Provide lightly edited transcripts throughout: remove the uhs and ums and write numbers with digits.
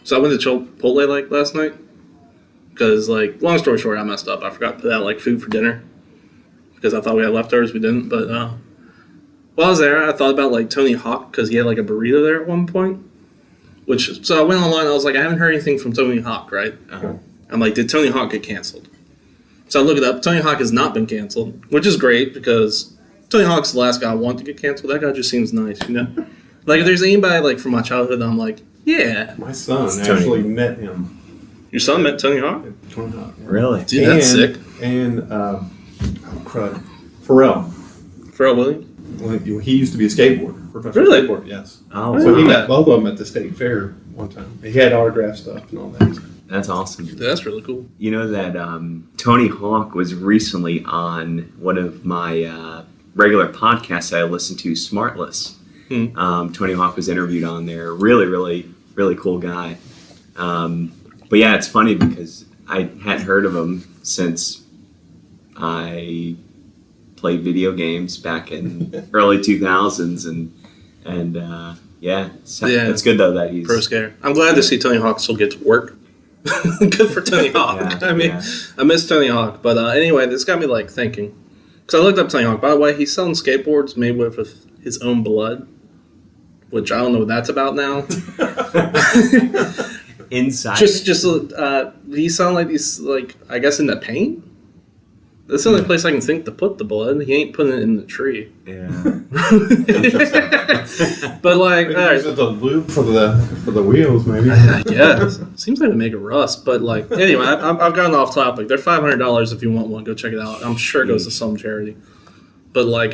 So I went to Chipotle like last night because, like, long story short, I messed up. I forgot to put out like food for dinner because I thought we had leftovers. We didn't. But while I was there, I thought about like Tony Hawk because he had like a burrito there at one point. So I went online. I was like, I haven't heard anything from Tony Hawk, right? Uh-huh. I'm like, did Tony Hawk get canceled? So I look it up. Tony Hawk has not been canceled, which is great because Tony Hawk's the last guy I want to get canceled. That guy just seems nice, you know? Like, if there's anybody, like, from my childhood that I'm like, yeah. My son actually met him. Your son met Tony Hawk? Tony Hawk. Yeah. Really? Dude, that's sick. And, Pharrell. Pharrell Williams? Well, he used to be a skateboarder. Professional Really? skateboarder, yes. Oh, So he wow. met both of them at the state fair one time. He had autographed stuff and all that. That's awesome. Dude, that's really cool. You know that Tony Hawk was recently on one of my regular podcasts I listen to, Smartless. Tony Hawk was interviewed on there. Really, really, really cool guy. But yeah, it's funny because I hadn't heard of him since I played video games back in early 2000s, and yeah, it's good though that he's pro skater. I'm glad to see Tony Hawk still get to work. Good for Tony Hawk. Yeah, I mean, I miss Tony Hawk, but anyway, this got me like thinking. Because I looked up Tony Hawk. By the way, he's selling skateboards made with his own blood, which I don't know what that's about now. inside. He's selling like these, like, I guess in the paint. That's the only place I can think to put the blood. He ain't putting it in the tree. Yeah. But like, all right. Is it the loop for the wheels, maybe? I guess. Seems like they make it rust. But like, anyway, I've gotten off topic. They're $500 if you want one. Go check it out. I'm sure it goes to some charity. But like,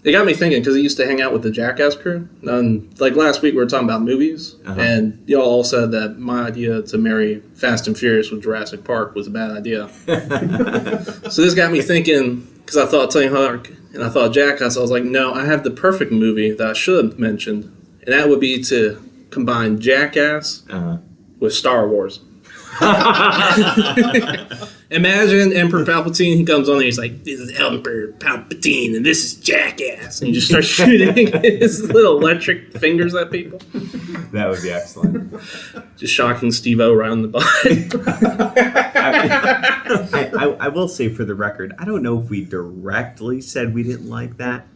it got me thinking because he used to hang out with the Jackass crew. And like last week we were talking about movies, and y'all all said that my idea to marry Fast and Furious with Jurassic Park was a bad idea. So this got me thinking because I thought Tony Hawk and I thought Jackass. I was like, no, I have the perfect movie that I should have mentioned, and that would be to combine Jackass with Star Wars. Imagine Emperor Palpatine. He comes on and he's like, "This is Emperor Palpatine, and this is Jackass," and he just starts shooting his little electric fingers at people. That would be excellent. Just shocking Steve-O right in the butt. I will say for the record, I don't know if we directly said we didn't like that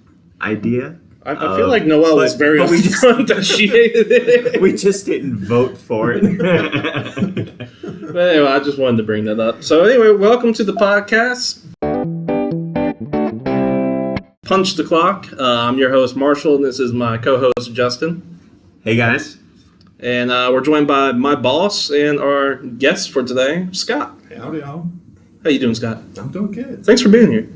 idea. I feel like Noel was very upfront that she hated it. We just didn't vote for it. But anyway, I just wanted to bring that up. So anyway, welcome to the podcast. Punch the Clock. I'm your host, Marshall, and this is my co-host, Justin. Hey, guys. And we're joined by my boss and our guest for today, Scott. Howdy, y'all. How you doing, Scott? I'm doing good. Thanks for being here.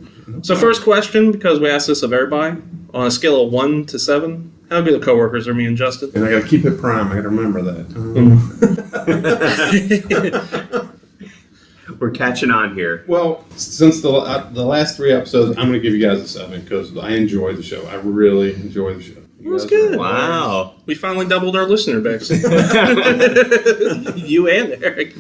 So first question, because we asked this of everybody, on a scale of 1 to 7, how good of coworkers are me and Justin? And I got to keep it prime. I got to remember that. We're catching on here. Well, since the last 3 episodes, I'm going to give you guys a 7 because I enjoy the show. I really enjoy the show. It was good. Wow. We finally doubled our listener base. You and Eric.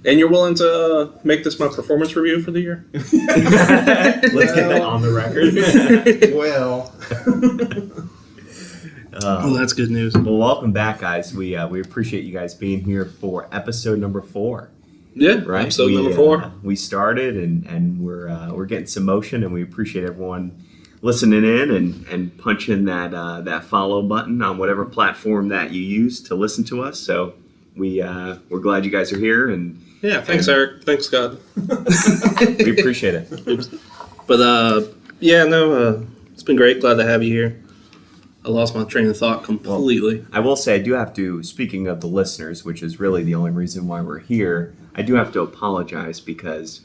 And you're willing to make this my performance review for the year? Let's get that on the record. Well. Oh, that's good news. Well, welcome back, guys. We appreciate you guys being here for episode number 4. Yeah, right. Episode number 4. We started, and we're getting some motion, and we appreciate everyone listening in and punching that follow button on whatever platform that you use to listen to us. So we're glad you guys are here, and yeah, thanks, Eric. Thanks, Scott. we appreciate it. But it's been great. Glad to have you here. I lost my train of thought completely. Well, I will say I do have to, speaking of the listeners, which is really the only reason why we're here, I do have to apologize because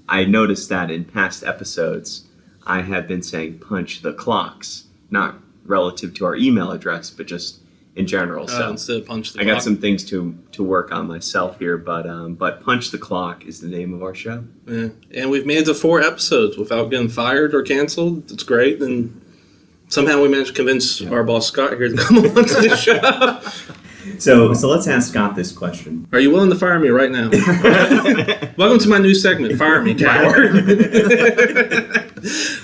I noticed that in past episodes I have been saying punch the clocks, not relative to our email address, but just in general. So instead of punch the I clock. got some things to work on myself here, but Punch the Clock is the name of our show. Yeah. And we've made it to 4 episodes without getting fired or canceled. It's great. And somehow we managed to convince our boss Scott here to come on to the show. So let's ask Scott this question. Are you willing to fire me right now? Welcome to my new segment, Fire Me, Coward.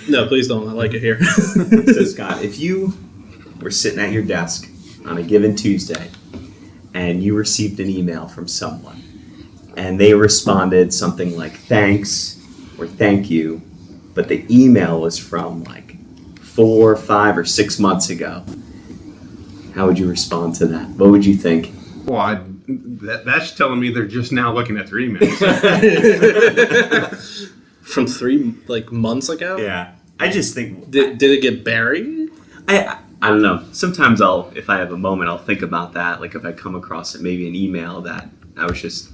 No, please don't. I like it here. So Scott, if you were sitting at your desk on a given Tuesday and you received an email from someone, and they responded something like thanks or thank you, but the email was from like 4, 5, or 6 months ago, how would you respond to that? What would you think? Well, that's telling me they're just now looking at their emails. From 3 months ago? Yeah. I just think... Did it get buried? I don't know. Sometimes if I have a moment, I'll think about that. Like if I come across it, maybe an email that I was just,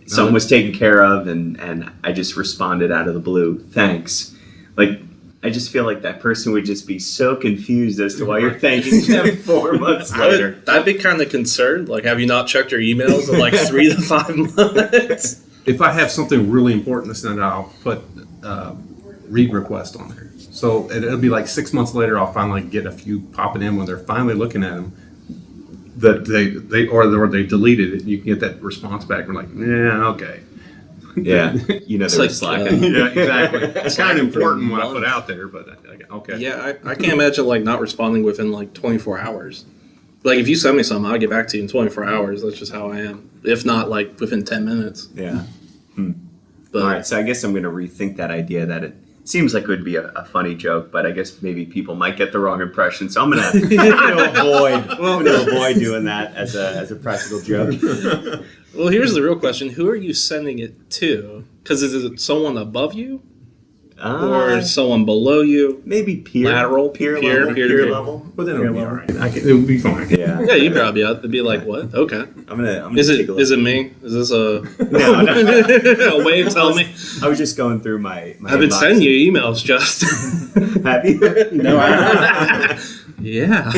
something was taken care of and I just responded out of the blue. Thanks. Like, I just feel like that person would just be so confused as to why you're thanking them 4 months later. I'd be kind of concerned. Like, have you not checked your emails in 3 to 5 months? If I have something really important to send out, I'll put read request on there. So it'll be 6 months later, I'll finally get a few popping in when they're finally looking at them. That they deleted it. You can get that response back. We're like, yeah, okay. Yeah, they're slacking. Yeah, exactly. It's kind of important what I put out there, but okay. Yeah, I can't imagine not responding within 24 hours. If you send me something, I'll get back to you in 24 hours. That's just how I am. If not within 10 minutes. Yeah. But, all right, so I guess I'm going to rethink that idea that it seems like it would be a funny joke, but I guess maybe people might get the wrong impression. So I'm going to avoid doing that as a practical joke. Well, here's the real question. Who are you sending it to? Because is it someone above you? Or someone below you? Maybe peer level. But then it'll be all right. It'll be fine. Yeah. Yeah, you'd probably be out. It'd be like, what? Okay. I'm gonna is take a look. Is it me? Is this a no. a way of telling me? I was just going through my I've been sending you emails, just. Have you? No, I haven't. Yeah.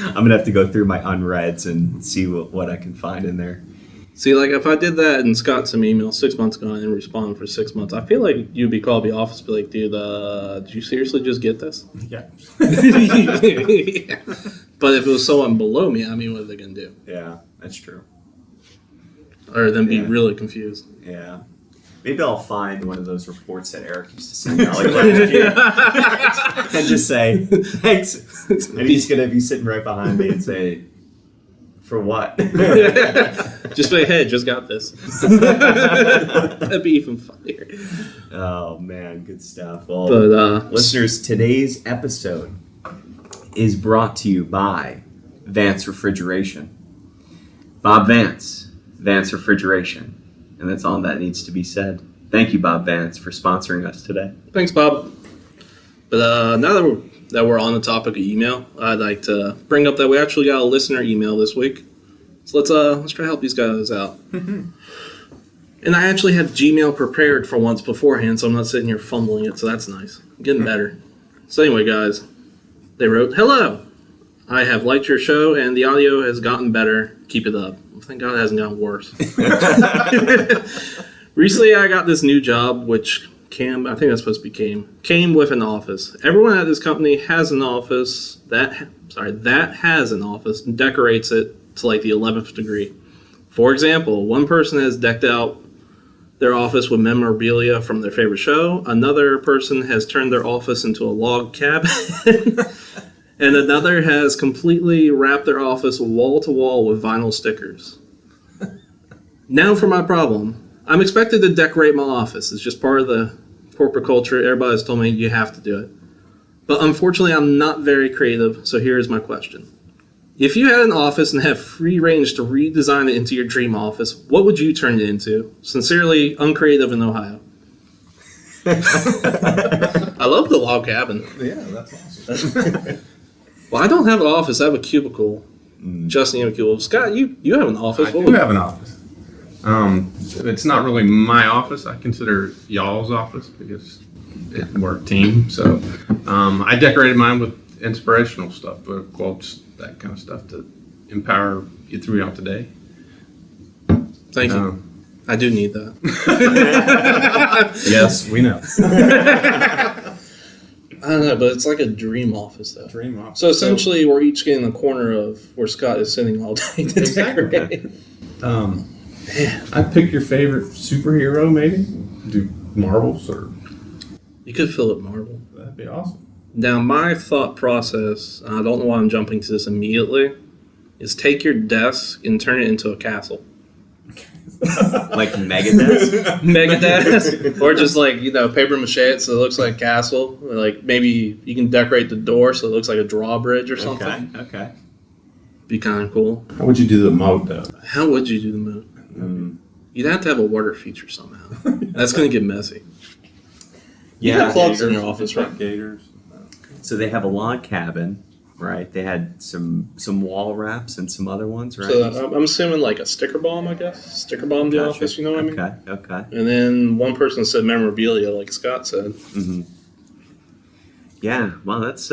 I'm gonna have to go through my unreads and see what I can find in there. See, if I did that and Scott sent me email 6 months ago and didn't respond for 6 months, I feel like you'd be called the office, be like, dude, did you seriously just get this? Yeah. Yeah. But if it was someone below me, what are they going to do? Yeah, that's true. Or then be really confused. Yeah. Maybe I'll find one of those reports that Eric used to send out last year and just say, thanks. And he's going to be sitting right behind me and say, for what? Just say, hey, just got this. That'd be even funnier. Oh, man, good stuff. Well, listeners, today's episode is brought to you by Vance Refrigeration. Bob Vance, Vance Refrigeration. And that's all that needs to be said. Thank you, Bob Vance, for sponsoring us today. Thanks, Bob. But now that we're on the topic of email, I'd like to bring up that we actually got a listener email this week. So let's try to help these guys out. And I actually have Gmail prepared for once beforehand, so I'm not sitting here fumbling it, so that's nice. I'm getting better. So anyway, guys, they wrote, "Hello, I have liked your show, and the audio has gotten better. Keep it up." Thank God it hasn't gotten worse. Recently, I got this new job, which came with an office. Everyone at this company has an office that has an office and decorates it to the 11th degree. For example, one person has decked out their office with memorabilia from their favorite show. Another person has turned their office into a log cabin. And another has completely wrapped their office wall to wall with vinyl stickers. Now for my problem. I'm expected to decorate my office. It's just part of the corporate culture. Everybody's told me you have to do it. But unfortunately, I'm not very creative, so here's my question. If you had an office and had free range to redesign it into your dream office, what would you turn it into? Sincerely, uncreative in Ohio. I love the log cabin. Yeah, that's awesome. Well, I don't have an office. I have a cubicle. Justin, you have a cubicle. Scott, you have an office. I do have an office. It's not really my office. I consider y'all's office because we're a team. So I decorated mine with inspirational stuff, quotes, that kind of stuff to empower you throughout the day. Thank you. I do need that. Yes, we know. I don't know, but it's like a dream office, though. Dream office. So essentially, we're each getting a corner of where Scott is sitting all day to decorate. I'd pick your favorite superhero, maybe. Do Marvels or... You could fill it Marvel. That'd be awesome. Now, my thought process, I don't know why I'm jumping to this immediately, is take your desk and turn it into a castle. Like Megadeth? Megadeth, or just like paper mache it so it looks like a castle. Like maybe you can decorate the door so it looks like a drawbridge or something. Okay. Be kind of cool. How would you do the moat though? How would you do the moat? You'd have to have a water feature somehow. That's going to get messy. You Yeah. got clogs in your office, right? Gators. So they have a log cabin, right? They had some wall wraps and some other ones, right? So I'm assuming like a sticker bomb, I guess. Sticker bomb the Gotcha. office, you know what I mean? Okay. And then one person said memorabilia, like Scott said. Mm-hmm. Yeah, well, that's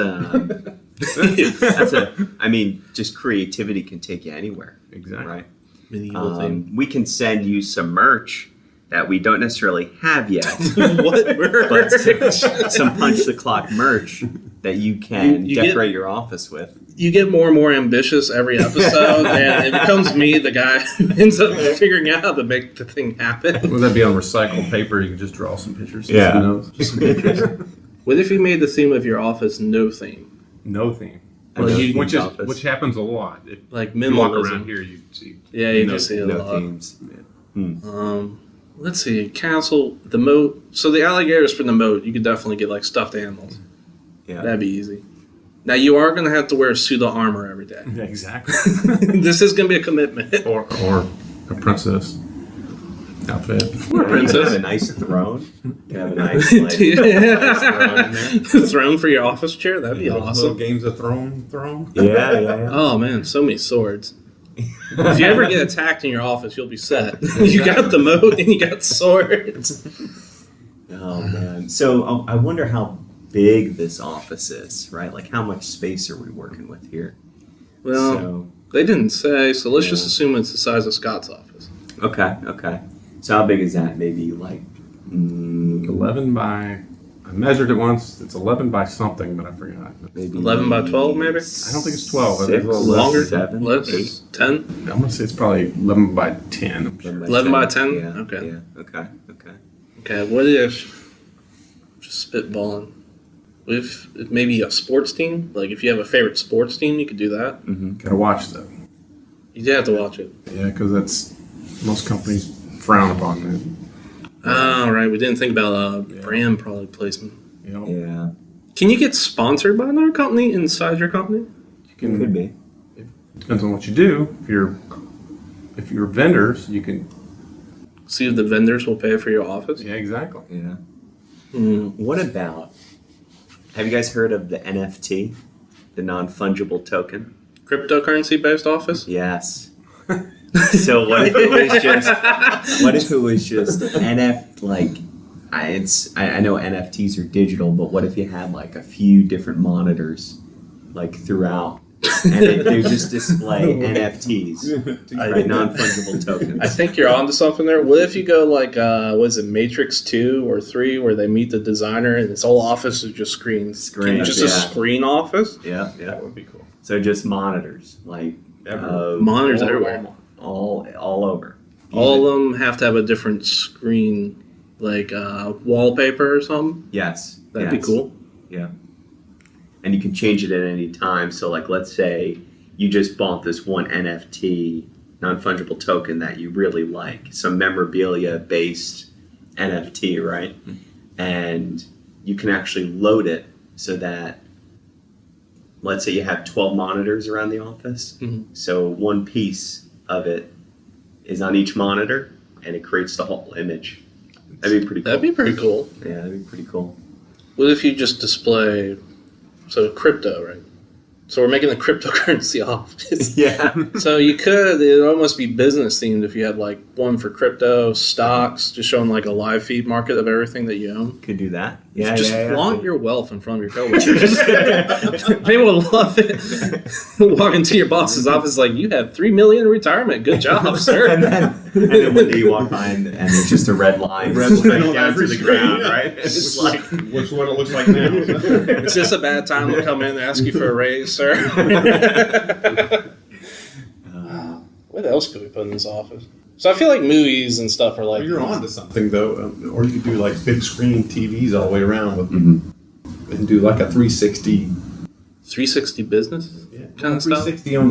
just creativity can take you anywhere, Exactly. right? Medieval thing. We can send you some merch that we don't necessarily have yet, What but merch? some Punch the Clock merch that you can You decorate your office with. You get more and more ambitious every episode, and it becomes me, the guy who ends up figuring out how to make the thing happen. Would that be on recycled paper? You can just draw some pictures. Yeah. Some notes, just some pictures. What if you made the theme of your office no theme? No theme. Well, which office. happens a lot. If Like you walk around minimalism. here, you see. Yeah, you no, just see it a No lot. themes. Let's see, castle, the moat. So the alligators for the moat, you could definitely get like stuffed animals. Yeah. That'd be easy. Now you are going to have to wear a suit of armor every day. Yeah, exactly. This is going to be a commitment. or a princess outfit. Or a Have princess. a nice throne. You have a nice throne in there. Throne for your office chair? That'd be Little awesome. games of throne. Yeah. Oh man, so many swords. If you ever get attacked in your office, you'll be set. You got the moat and you got swords. Oh man. So I wonder how big this office is, right? Like how much space are we working with here? Well, So, they didn't say, so let's just Yeah. assume it's the size of Scott's office. okay. So how big is that? Maybe like 11 by. I measured it once. It's 11 by something, but I forgot. maybe 11 by 12 maybe? I don't think it's 12. I think Six, it's a little less. Longer? 7, Less? 8. 10? I'm gonna say it's probably 11 by 10. I'm sure. 11 by 10? Yeah. Okay. Yeah. Okay. Okay, what if, just spitballing, what if maybe a sports team? Like if you have a favorite sports team, you could do that. Gotta watch that. You do have to watch it. Yeah, because that's most companies frown upon that. Oh, right. We didn't think about brand product placement. You know, Yeah. Can you get sponsored by another company inside your company? you can. Could be. Depends on what you do. If you're vendors, you can. See if the vendors will pay for your office. Yeah, exactly. Yeah. Mm. What about? Have you guys heard of the NFT, the non-fungible token? Cryptocurrency based office? Yes. So what if it was just NF like I know NFTs are digital, but what if you had like a few different monitors like throughout and they just display NFTs, right? Non-fungible tokens. I think you're onto something there. What if you go like, was it Matrix 2 or 3 where they meet the designer and this whole office is just screens? Just a screen office? Yeah. That would be cool. So just monitors, like Monitors everywhere. all over. All of them have to have a different screen, like wallpaper or something. Yes. That'd be cool. Yeah. And you can change it at any time. So, like, let's say you just bought this one NFT, non-fungible token that you really like, some memorabilia-based NFT, right? And you can actually load it so that, let's say you have 12 monitors around the office. Mhm. So one piece of it is on each monitor, and it creates the whole image. That'd be pretty cool. That'd be pretty cool. Yeah, that'd be pretty cool. What if you just display, so crypto, right? So we're making a cryptocurrency office. Yeah. So you could, it would almost be business themed if you had like one for crypto, stocks, just showing like a live feed market of everything that you own. Could do that. Yeah, Just yeah. flaunt your wealth in front of your coworkers. People would love it. Walk into your boss's office like, you have $3 million in retirement. Good job, sir. and then one day you walk by and there's just a red line straight down to the ground, right? It's like, Which what it looks like now. Is this a bad time to come in and ask you for a raise, sir? What else could we put in this office? So I feel like movies and stuff are like... You're on to something, though. Or you could do like big screen TVs all the way around with, and do like a 360. 360 business? Yeah, Kind of stuff? 360 on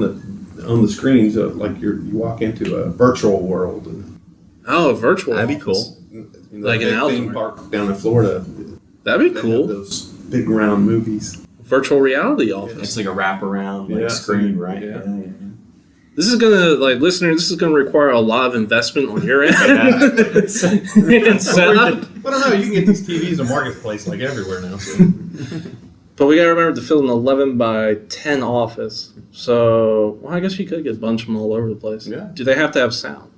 on the screens, like you walk into a virtual world. Oh, virtual. That'd be office. cool. Like an outdoor theme park down in Florida. That'd be They cool. have those big round movies. Virtual reality office. It's like a wraparound Yeah. screen, right? Yeah. This is gonna, like, listeners, this is gonna require a lot of investment on your end. And setup. I don't know. You can get these TVs in Marketplace like everywhere now. So. But we gotta remember to fill an 11 by 10 office. So, well, I guess you could get a bunch of them all over the place. Yeah. Do they have to have sound?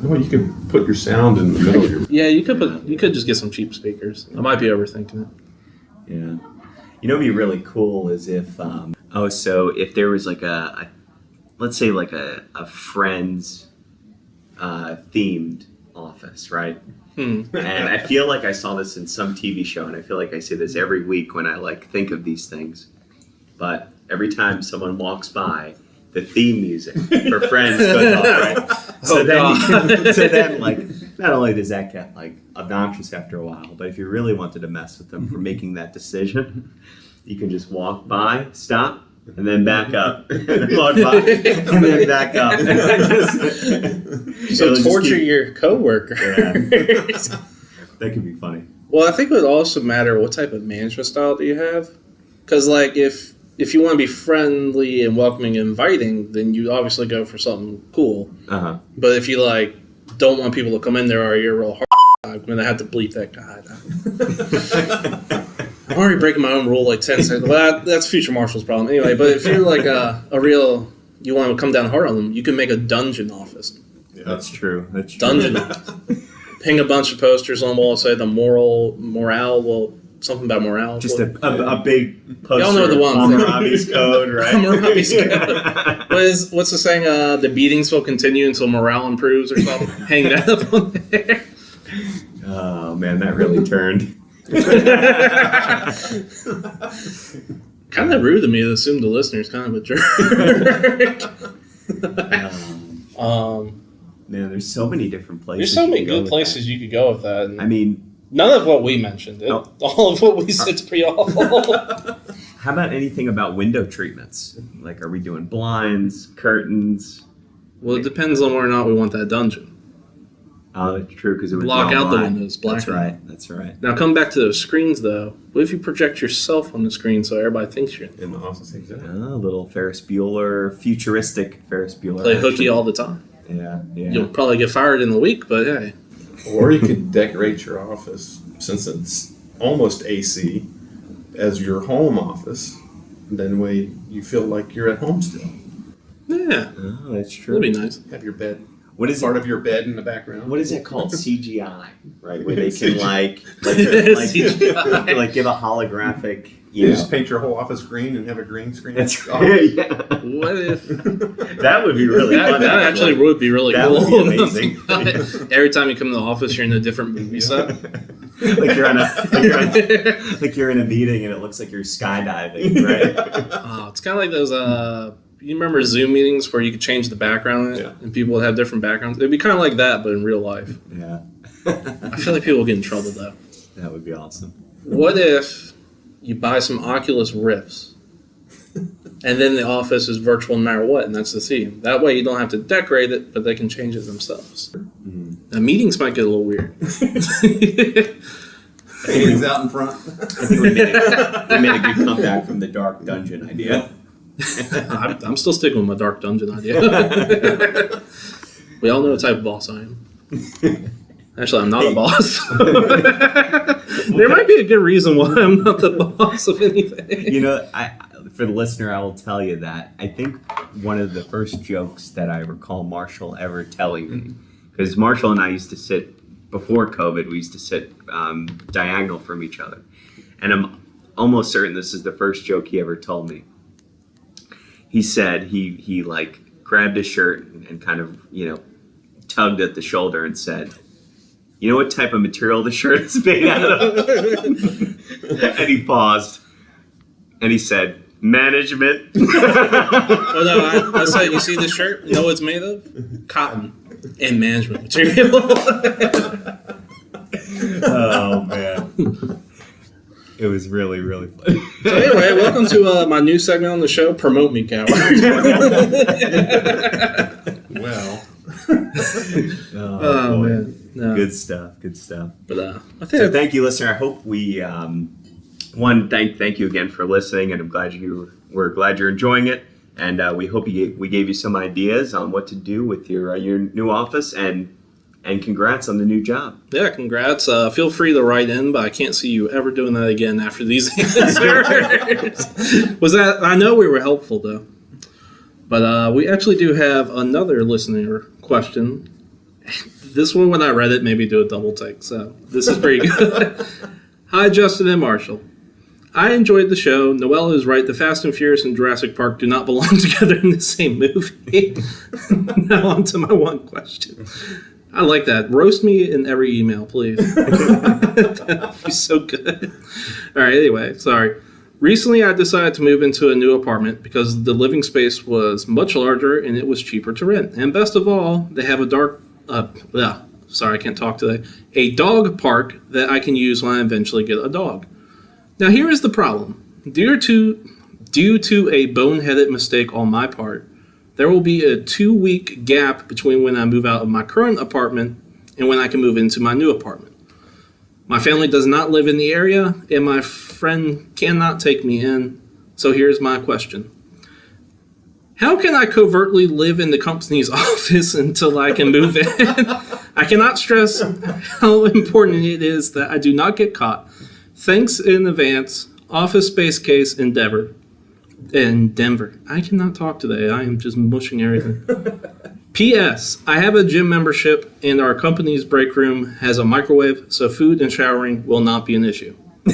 Well, you could put your sound in the middle of your. Yeah, you could just get some cheap speakers. I might be overthinking it. Yeah. You know what'd be really cool is if, so if there was like let's say like a Friends themed office, right? And I feel like I saw this in some TV show, and I feel like I say this every week when I like think of these things. But every time someone walks by, the theme music for Friends goes off, right? So then, like, not only does that get like obnoxious after a while, but if you really wanted to mess with them for making that decision, you can just walk by, stop, and then back up, and then walk by, and then back up. So torture your coworker. Yeah. That could be funny. Well, I think it would also matter what type of management style do you have. Because, like, if you want to be friendly and welcoming and inviting, then you obviously go for something cool. Uh-huh. But if you, like, don't want people to come in there or you're real hard, I'm going to have to bleep that guy. I'm already breaking my own rule like 10 seconds. Well, that's future Marshal's problem. Anyway, but if you're, like, you want to come down hard on them, you can make a dungeon office. Yeah. That's true. Dungeon office. Hang a bunch of posters on the wall, say the morale, something about morale. Just a big poster. Y'all know the one. Hammurabi's Code, right? Hammurabi's Code. What's the saying? The beatings will continue until morale improves or something. Hang that up on there. Oh, man, that really turned. Kind of rude of me to assume the listener's kind of a jerk. Man, there's so many different places. There's so many good places you could go with that. And I mean, none of what we mentioned. All of what we said's pretty awful. how about anything about window treatments? Like, are we doing blinds, curtains? Well, it depends on whether or not we want that dungeon. Oh, that's true, because it would Block be all out the black. windows, black That's out. right. That's right. Now, come back to those screens, though. What if you project yourself on the screen so everybody thinks you're In the office, exactly. A little Ferris Bueller, futuristic Ferris Bueller. play action. hooky all the time? Yeah. You'll probably get fired in a week, but hey. Or you could decorate your office, since it's almost AC, as your home office. Then way you feel like you're at home still. Yeah, Oh, that's true. that'd be nice. Have your bed. What is Part it? of your bed in the background. What is that called? CGI, right? Where they can CGI. like give a holographic. You You just paint your whole office green and have a green screen. That's Oh. right. Yeah. What if That would be really fun. that actually would be really That cool? would be amazing. Every time you come to the office, you're in a different movie set. like you're in a meeting and it looks like you're skydiving, right? It's kind of like those. You remember Zoom meetings where you could change the background and people would have different backgrounds? It'd be kind of like that, but in real life. Yeah. I feel like people will get in trouble though. That would be awesome. What if you buy some Oculus Rifts and then the office is virtual no matter what, and that's the theme? That way you don't have to decorate it, but they can change it themselves. Mm. Now, meetings might get a little weird. Paintings out in front. I think we made a good comeback from the dark dungeon idea. I'm still sticking with my dark dungeon idea. We all know what type of boss I am. Actually, I'm not a boss. There might be a good reason why I'm not the boss of anything. You know, for the listener, I will tell you that I think one of the first jokes that I recall Marshall ever telling me, because Marshall and I used to sit, before COVID, we used to sit diagonal from each other. And I'm almost certain this is the first joke he ever told me. He said he like grabbed his shirt and kind of, tugged at the shoulder and said, "You know what type of material the shirt is made out of?" And he paused and he said, "Management." Well, no, I said, you see this shirt? You know what it's made of? Cotton and management material. Oh, man. It was really, really funny. So anyway, welcome to my new segment on the show, Promote Me, Coward. Well. Oh, man. No. Good stuff. But I think So thank you, listener. I hope we thank you again for listening, and we're glad you're enjoying it, and we hope we gave you some ideas on what to do with your new office, and congrats on the new job. Yeah, congrats. Feel free to write in, but I can't see you ever doing that again after these answers. I know we were helpful though, but we actually do have another listener question. This one, when I read it, made me do a double take, so this is pretty good. Hi, Justin and Marshall. I enjoyed the show. Noelle is right. The Fast and Furious and Jurassic Park do not belong together in the same movie. Now on to my one question. I like that. Roast me in every email, please. That'd be so good. All right, anyway, sorry. Recently, I decided to move into a new apartment because the living space was much larger and it was cheaper to rent. And best of all, they have a sorry, I can't talk today. A dog park that I can use when I eventually get a dog. Now, here is the problem. Due to a boneheaded mistake on my part, there will be a 2-week gap between when I move out of my current apartment and when I can move into my new apartment. My family does not live in the area, and my friend cannot take me in. So here's my question. How can I covertly live in the company's office until I can move in? I cannot stress how important it is that I do not get caught. Thanks in advance. Office Space Case Endeavor. In Denver. I cannot talk today. I am just mushing everything. P.S. I have a gym membership, and our company's break room has a microwave, so food and showering will not be an issue. All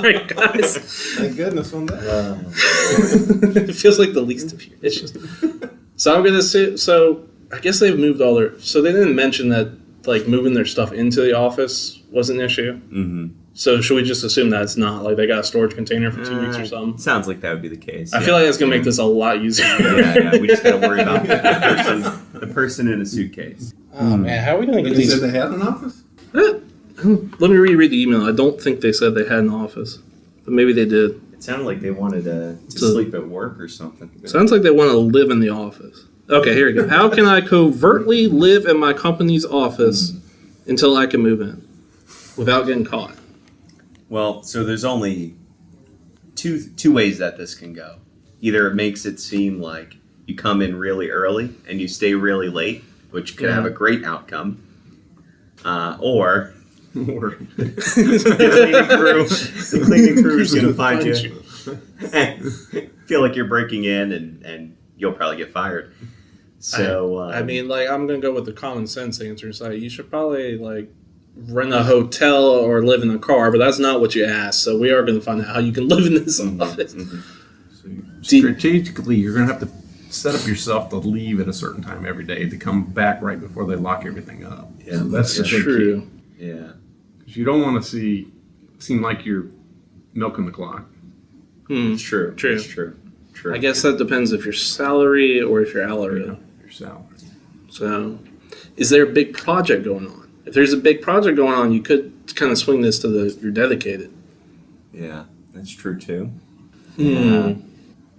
right, guys. Thank goodness on that. It feels like the least of your issues. So I'm gonna say. So I guess they've moved all their. So they didn't mention that like moving their stuff into the office was an issue. Mm-hmm. So should we just assume that it's not like they got a storage container for 2 weeks or something? Sounds like that would be the case. I feel like that's gonna make this a lot easier. Yeah. We just got to worry about the person in a suitcase. Oh man, how are we gonna get They these? said they had an office? Let me reread the email. I don't think they said they had an office, but maybe they did. It sounded like they wanted to sleep at work or something. Sounds like they want to live in the office. Okay, here we go. How can I covertly live in my company's office until I can move in without getting caught? Well, so there's only two ways that this can go. Either it makes it seem like you come in really early and you stay really late, which could have a great outcome, or the cleaning crew is going to find you. Feel like you're breaking in, and you'll probably get fired. So I mean, like, I'm gonna go with the common sense answer and say you should probably like rent a hotel or live in a car, but that's not what you asked. So we are going to find out how you can live in this office. So strategically, you're going to have to set up yourself to leave at a certain time every day to come back right before they lock everything up. Yeah, so that's the big true. key. Yeah, because you don't want to seem like you're milking the clock. it's true. True. It's true. I guess that depends if you're salary or if you're hourly. Your salary. So, is there a big project going on? If there's a big project going on, you could kind of swing this to your dedicated. Yeah, that's true too.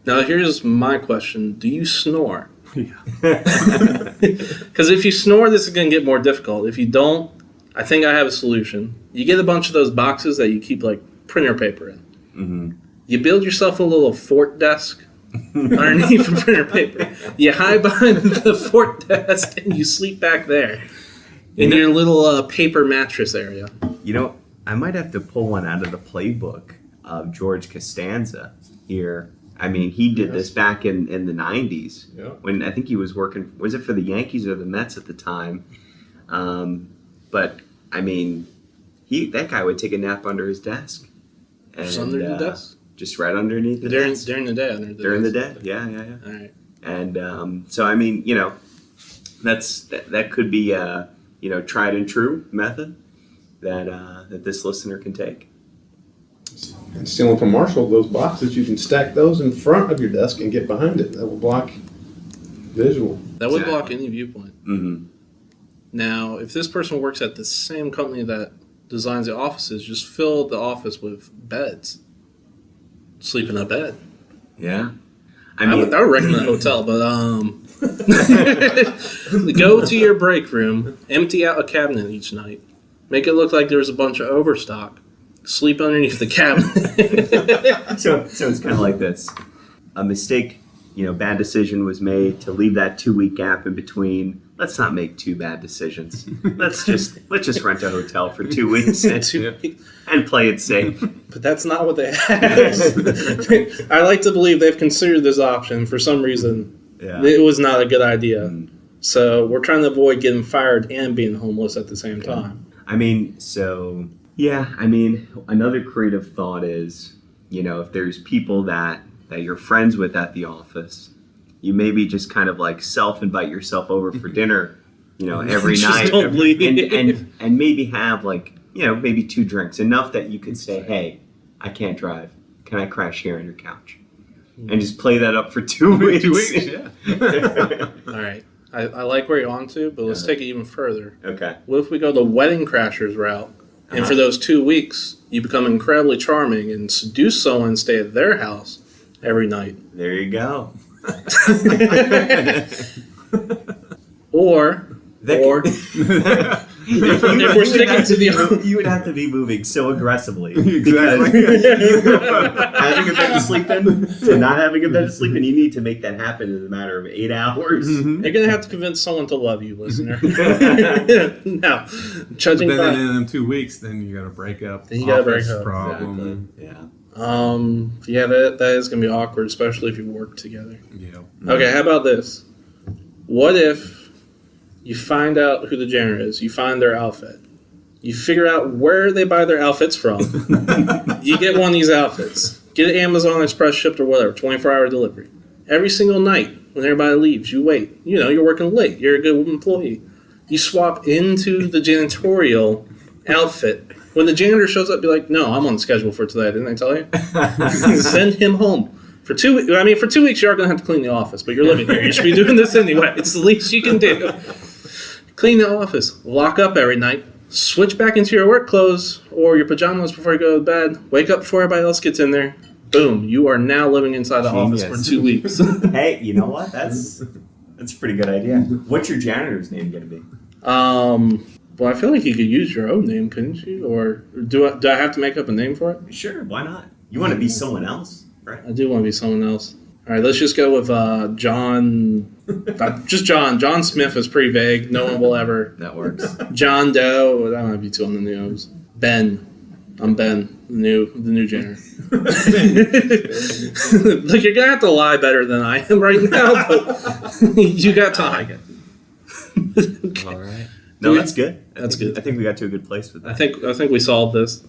Now, here's my question. Do you snore? Yeah. Because if you snore, this is going to get more difficult. If you don't, I think I have a solution. You get a bunch of those boxes that you keep, like, printer paper in. Mm-hmm. You build yourself a little fort desk underneath the printer paper. You hide behind the fort desk, and you sleep back there in your little paper mattress area. You know, I might have to pull one out of the playbook of George Costanza here. I mean, he did this back in the 90s when I think he was working, was it for the Yankees or the Mets at the time? But, I mean, that guy would take a nap under his desk. And, Just under the desk? Just right underneath the desk. During the day. During the day, yeah. All right. And so, I mean, you know, that could be a tried and true method that this listener can take. And stealing from Marshall, those boxes, you can stack those in front of your desk and get behind it. That will block visual. That would block any viewpoint. Mm-hmm. Now, if this person works at the same company that designs the offices, just fill the office with beds. Sleep in a bed. Yeah. I would recommend a hotel, but go to your break room, empty out a cabinet each night, make it look like there's a bunch of overstock, sleep underneath the cabinet. So it's kind of like this. A mistake, bad decision was made to leave that 2-week gap in between. Let's not make 2 bad decisions. Let's just rent a hotel for 2 weeks and play it safe. But that's not what they had. I like to believe they've considered this option. For some reason, it was not a good idea. So we're trying to avoid getting fired and being homeless at the same time. Another creative thought is, if there's people that you're friends with at the office, you maybe just kind of like self-invite yourself over for dinner, every night. Don't leave. And maybe have maybe 2 drinks, enough that you could say, hey, I can't drive. Can I crash here on your couch? And just play that up for 2 weeks. 2 weeks, yeah. All right. I like where you're on to, but let's take it even further. Okay. What if we go the wedding crashers route, and for those 2 weeks, you become incredibly charming and seduce someone and stay at their house every night? There you go. Or if we're sticking to the... You would have to be moving so aggressively. Exactly. Having a bed to sleep in to not having a bed to sleep in, you need to make that happen in a matter of 8 hours. Mm-hmm. You're going to have to convince someone to love you, listener. Now, judging But by... then in them 2 weeks, then you got to break up. Then you gotta break Office up. problem. Exactly. Yeah. that is going to be awkward, especially if you work together. Yeah. Okay, how about this? What if you find out who the janitor is, you find their outfit, you figure out where they buy their outfits from, you get one of these outfits, get it Amazon Express shipped or whatever, 24-hour delivery. Every single night when everybody leaves, you wait. You're working late. You're a good employee. You swap into the janitorial outfit. When the janitor shows up, be like, no, I'm on schedule for today. Didn't I tell you? Send him home. For 2 weeks, for 2 weeks, you are going to have to clean the office, but you're living here. You should be doing this anyway. It's the least you can do. Clean the office. Lock up every night. Switch back into your work clothes or your pajamas before you go to bed. Wake up before everybody else gets in there. Boom. You are now living inside the office for 2 weeks. Hey, you know what? That's a pretty good idea. What's your janitor's name going to be? Well, I feel like you could use your own name, couldn't you? Or do I have to make up a name for it? Sure, why not? You want to be someone else, right? I do want to be someone else. All right, let's just go with John. Just John. John Smith is pretty vague. No one will ever. That works. John Doe. That might be too on the nose. Ben. I'm Ben, the new janitor. Look, you're gonna have to lie better than I am right now, but you got time. Okay. All right. No, that's good. That's good. I think we got to a good place with that. I think we solved this.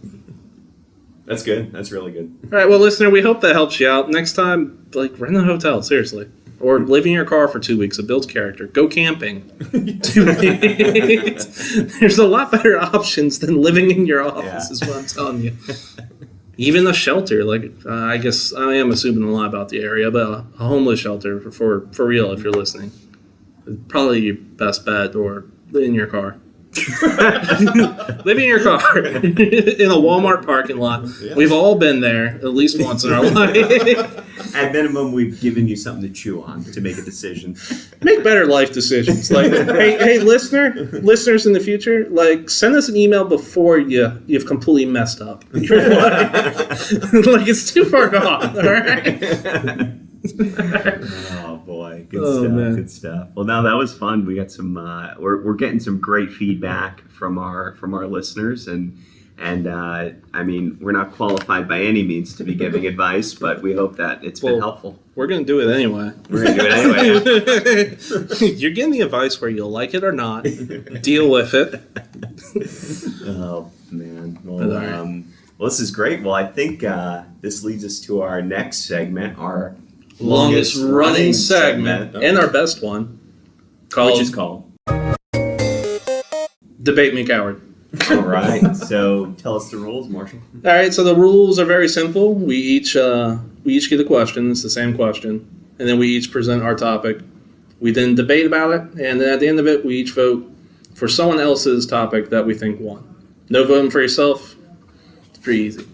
That's good. That's really good. All right, well, listener, we hope that helps you out. Next time, rent a hotel, seriously. Or live in your car for 2 weeks. It builds character. Go camping. 2 weeks. There's a lot better options than living in your office, is what I'm telling you. Even a shelter. I guess I am assuming a lot about the area, but a homeless shelter, for real, if you're listening. Probably your best bet, or live in your car. Live in your car in a Walmart parking lot. Yeah. We've all been there at least once in our life. At minimum, we've given you something to chew on to make a decision. Make better life decisions. Hey, listeners in the future, send us an email before you've completely messed up your life. It's too far gone. All right. Oh boy, good stuff. Man. Good stuff. Well, now that was fun. We got some. We're getting some great feedback from our listeners, and we're not qualified by any means to be giving advice, but we hope that it's been helpful. We're gonna do it anyway. You're getting the advice where you'll like it or not. Deal with it. Oh man. Well, this is great. Well, I think this leads us to our next segment, our longest running segment, and our best one, which is called Debate Me Coward. All right, so tell us the rules, Marshall. All right, so the rules are very simple. We each get a question. It's the same question, and then we each present our topic. We then debate about it, and then at the end of it, we each vote for someone else's topic that we think won. No voting for yourself? It's pretty easy.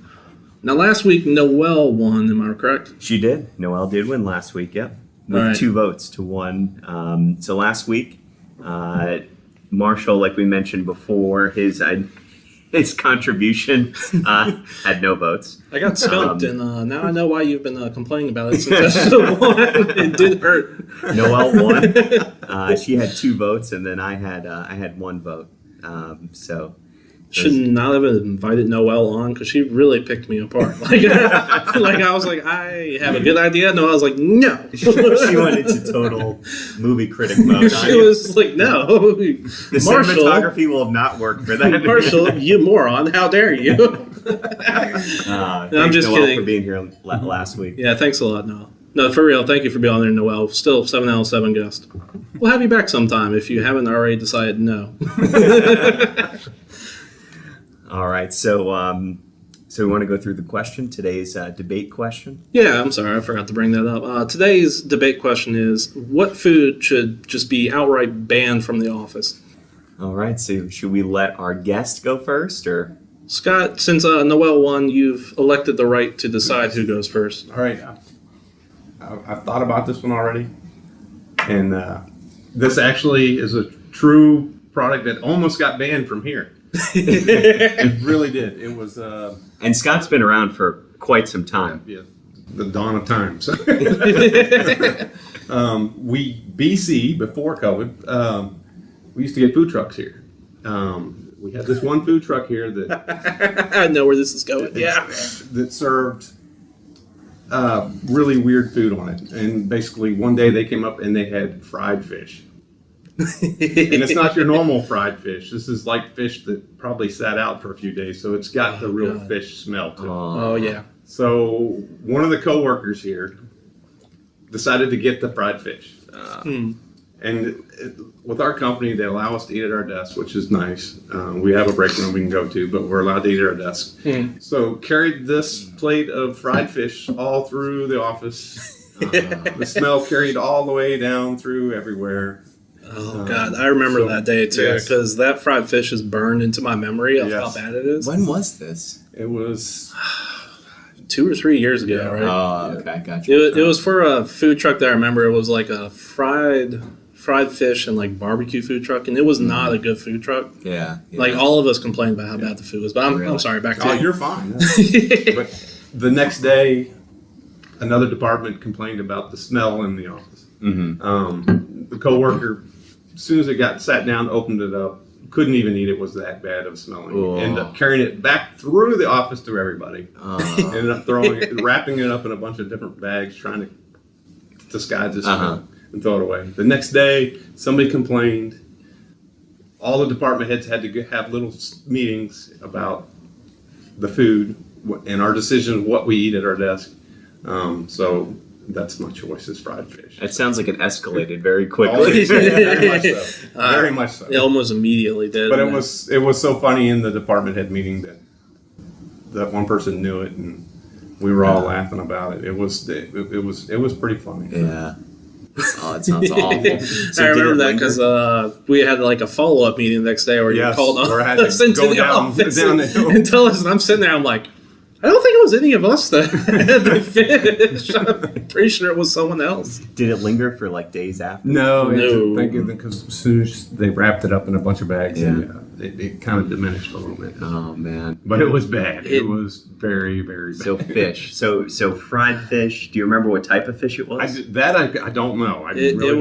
Now, last week, Noelle won, am I correct? She did. Noelle did win last week, yep. With Right. 2 votes to 1. So last week, Marshall, like we mentioned before, his contribution had no votes. I got skunked, and now I know why you've been complaining about it since episode 1. It did hurt. Noelle won. She had 2 votes, and then I had 1 vote. So Should not have invited Noelle on because she really picked me apart. Like I was like, I have a good idea. Noelle was like, no. she went into total movie critic mode. She was like, no. The Marshall, cinematography will have not worked for that. Marshall, you moron! How dare you? I'm just Noelle kidding. for being here last week. Yeah, thanks a lot, Noelle. No, for real, thank you for being on there, Noelle. Still 7 out of 7 guest. We'll have you back sometime if you haven't already decided no. All right, so we want to go through the question, today's debate question. Yeah, I'm sorry, I forgot to bring that up. Today's debate question is, what food should just be outright banned from the office? All right, so should we let our guest go first, or? Scott, since Noelle won, you've elected the right to decide who goes first. All right. I've thought about this one already. And this actually is a true product that almost got banned from here. It really did. It was And Scott's been around for quite some time. yeah, the dawn of times. BC before COVID, we used to get food trucks here. We had this one food truck here that I know where this is going. Yeah. that served really weird food on it. And basically, one day they came up and they had fried fish. And it's not your normal fried fish. This is like fish that probably sat out for a few days, so it's got the real God. fish smell to it. Oh, yeah. So one of the coworkers here decided to get the fried fish. And with our company, they allow us to eat at our desk, which is nice. We have a break room we can go to, but we're allowed to eat at our desk. So carried this plate of fried fish all through the office. The smell carried all the way down through everywhere. Oh, God. I remember that day, too, yes. because that fried fish is burned into my memory of Yes. how bad it is. When was this? It was 2 or 3 years ago, Yeah. right? Oh, okay, gotcha. It was for a food truck that I remember. It was like a fried fish and like barbecue food truck, and it was not a good food truck. Yeah. Like all of us complained about how bad the food was, but I'm Really? sorry. Back to oh, you. you're fine. But the next day, another department complained about the smell in the office. The coworker, as soon as it got sat down, opened it up, couldn't even eat it. Was that bad of smelling. Oh. Ended up carrying it back through the office to everybody. Oh. Ended up wrapping it up in a bunch of different bags, trying to disguise the smell and throw it away. The next day, somebody complained. All the department heads had to have little meetings about the food and our decision of what we eat at our desk. So that's my choice is fried fish. It sounds like it escalated very quickly. Very much so. Very much so. It almost immediately did. But it was so funny in the department head meeting that one person knew it and we were all laughing about it. It was pretty funny. Yeah. Oh, it sounds awful. So I did remember it that linger? because we had like a follow up meeting the next day where you Yes, called where I had us to into go the down office the hill. and tell us, and I'm sitting there, I'm like, I don't think it was any of us that had the fish. I'm pretty sure it was someone else. Did it linger for like days after? No, No. because as soon as they wrapped it up in a bunch of bags, Yeah. it kind of diminished a little bit. Oh man. But it was bad. It was very, very bad. So fish. So fried fish. Do you remember what type of fish it was? I don't know. It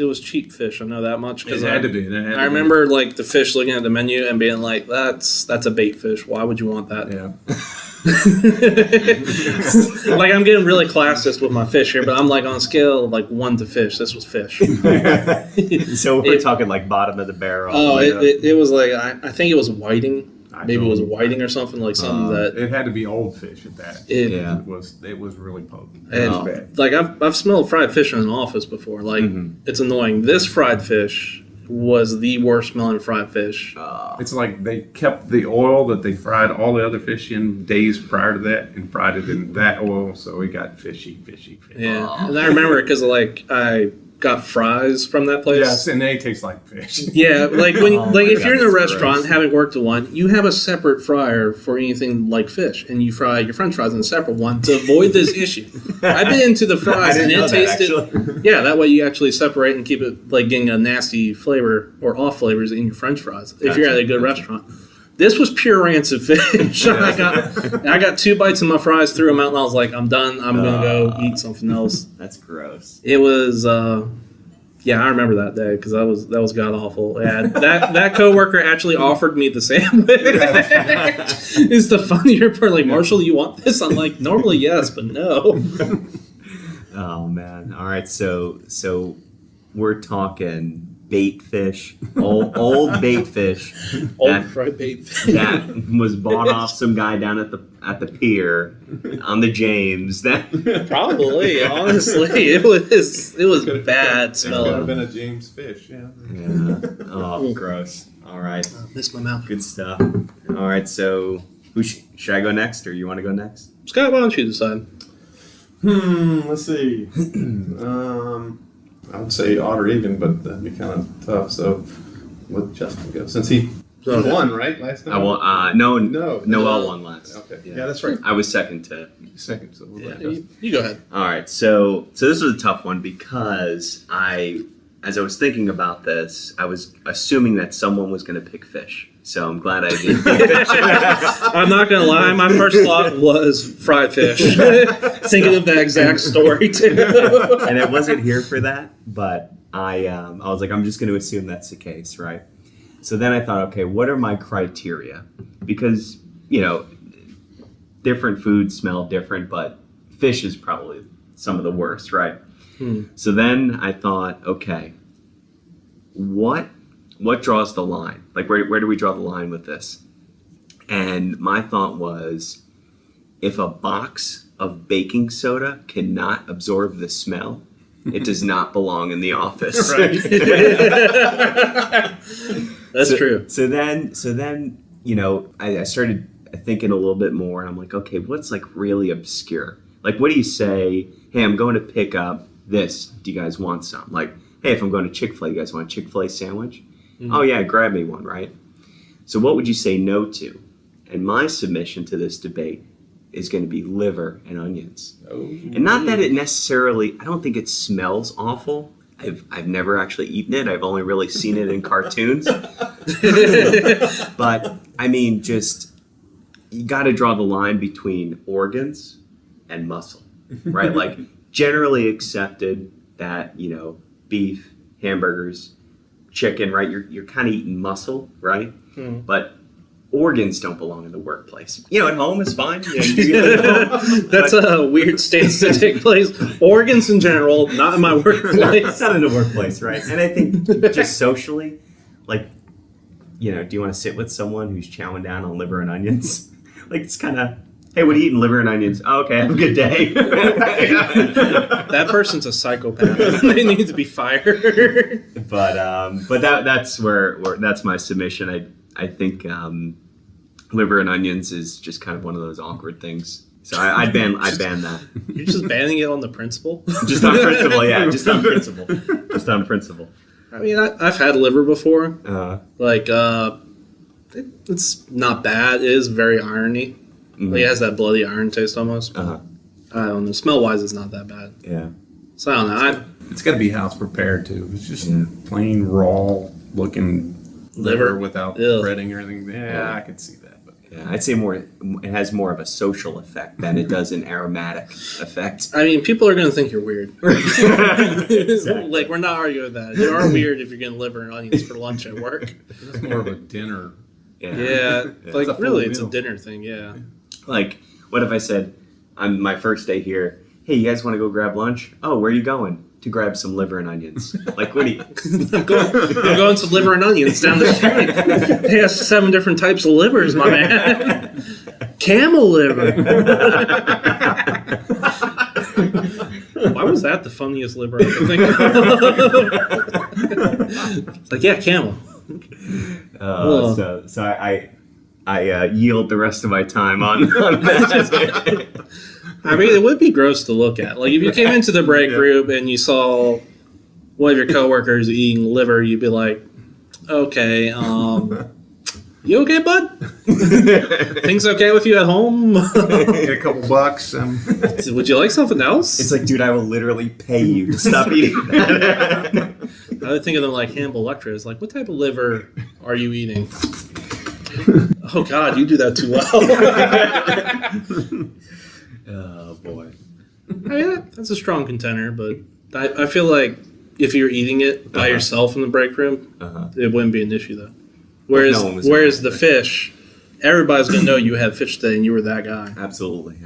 was cheap fish. I know that much It because had to be. I remember like the fish looking at the menu and being like, "That's a bait fish. Why would you want that?" Yeah. Like I'm getting really classist with my fish here, but I'm like on a scale of like 1 to fish. This was fish. So we're talking like bottom of the barrel. Oh, like, it was like I think it was whiting. I Maybe it was don't- whiting or something like something that It had to be old fish at that. Yeah. It was really potent. And, It was bad. like I've smelled fried fish in an office before. Like it's annoying. This fried fish was the worst smelling fried fish. It's like they kept the oil that they fried all the other fish in days prior to that and fried it in that oil, so it got fishy. Yeah, and I remember it because like I got fries from that place. Yes, and they taste like fish. Yeah, like if you're in a that's restaurant, gross. having worked at one, you have a separate fryer for anything like fish, and you fry your French fries in a separate one to avoid this issue. I've been into the fries and it tasted. Yeah, that way you actually separate and keep it like getting a nasty flavor or off flavors in your French fries if you're at a good restaurant. This was pure rancid fish. I got 2 bites of my fries, threw them out, and I was like, I'm done. I'm going to go eat something else. That's gross. It was, yeah, I remember that day because that was god-awful. Yeah, that coworker actually offered me the sandwich. It's the funnier part. Like, Marshall, you want this? I'm like, normally yes, but no. Oh, man. All right, so we're talking bait fish, old bait fish. Old fried bait fish. That was bought off some guy down at the pier on the James. Probably, honestly, it was bad Could smell. have been a James fish. Yeah. Yeah. Oh, gross. All right. Missed my mouth. Good stuff. All right, so who should I go next, or you want to go next? Scott, why don't you decide? Let's see. I would say odd or even, but that'd be kind of tough. So, let Justin go since he won, right? Last time. I won. Noel won last. Okay. Yeah, that's right. I was second to. Second. So we'll let Yeah, Justin. you go ahead. All right, so this was a tough one because as I was thinking about this, I was assuming that someone was going to pick fish. So I'm glad I didn't pick fish. I'm not gonna lie, my first thought was fried fish. Thinking of that exact story too. And I wasn't here for that, but I was like, I'm just going to assume that's the case, right? So then I thought, okay, what are my criteria? Because, different foods smell different, but fish is probably some of the worst, right? So then I thought, okay, what draws the line? Like, where do we draw the line with this? And my thought was, if a box of baking soda cannot absorb the smell, it does not belong in the office. That's true. So then, I started thinking a little bit more, and I'm like, okay, what's like really obscure? Like, what do you say? Hey, I'm going to pick up this. Do you guys want some? Like, hey, if I'm going to Chick-fil-A, you guys want a Chick-fil-A sandwich? Mm-hmm. Oh yeah, grab me one, right? So what would you say no to? And my submission to this debate is going to be liver and onions. Oh. And not that it necessarily, I don't think it smells awful. I've never actually eaten it. I've only really seen it in cartoons. But I mean, just, you got to draw the line between organs and muscle, right? Like, generally accepted that, beef, hamburgers, chicken, right? You're kind of eating muscle, right? But organs don't belong in the workplace. At home is fine. That's a weird stance to take place. Organs in general, not in my workplace. Not in the workplace, right? And I think just socially, like, do you want to sit with someone who's chowing down on liver and onions? Like, it's kind of, hey, what are you eating? Liver and onions. Oh, okay, have a good day. That person's a psychopath. They need to be fired. But that's where that's my submission. I think liver and onions is just kind of one of those awkward things. So I'd ban that. You're just banning it on the principle? Just on principle, yeah. Just on principle. Just on principle. I mean, I've had liver before. It's not bad. It is very irony. Mm-hmm. Like, it has that bloody iron taste almost. I don't know. Smell-wise, it's not that bad. Yeah. So I don't know. It's got to be house prepared too. It's just plain raw looking liver without breading or anything. Yeah, I could see that. But yeah, I'd say it has more of a social effect than it does an aromatic effect. I mean, people are going to think you're weird. Exactly. Like, we're not arguing with that. You are weird if you're getting liver and onions for lunch at work. it's more of a dinner. Yeah. Like, it's really, it's a dinner thing, yeah. Like, what if I said, on my first day here, hey, you guys want to go grab lunch? Oh, where are you going? To grab some liver and onions. Like, what do you... I'm going to liver and onions down the street. They have 7 different types of livers, my man. Camel liver. Why was that the funniest liver I could think of? It's like, yeah, camel. So I yield the rest of my time on that. I mean, it would be gross to look at. Like, if you came into the break group and you saw one of your coworkers eating liver, you'd be like, okay, you okay, bud? Things okay with you at home? Get a couple bucks. Would you like something else? It's like, dude, I will literally pay you to stop eating that. I would think of them like Hannibal Lecter. It's like, what type of liver are you eating? Oh, God, you do that too well. Oh, boy. Oh, yeah, that's a strong contender, but I feel like if you're eating it by yourself in the break room, it wouldn't be an issue, though. Whereas the fish, everybody's going to know you had fish today and you were that guy. Absolutely.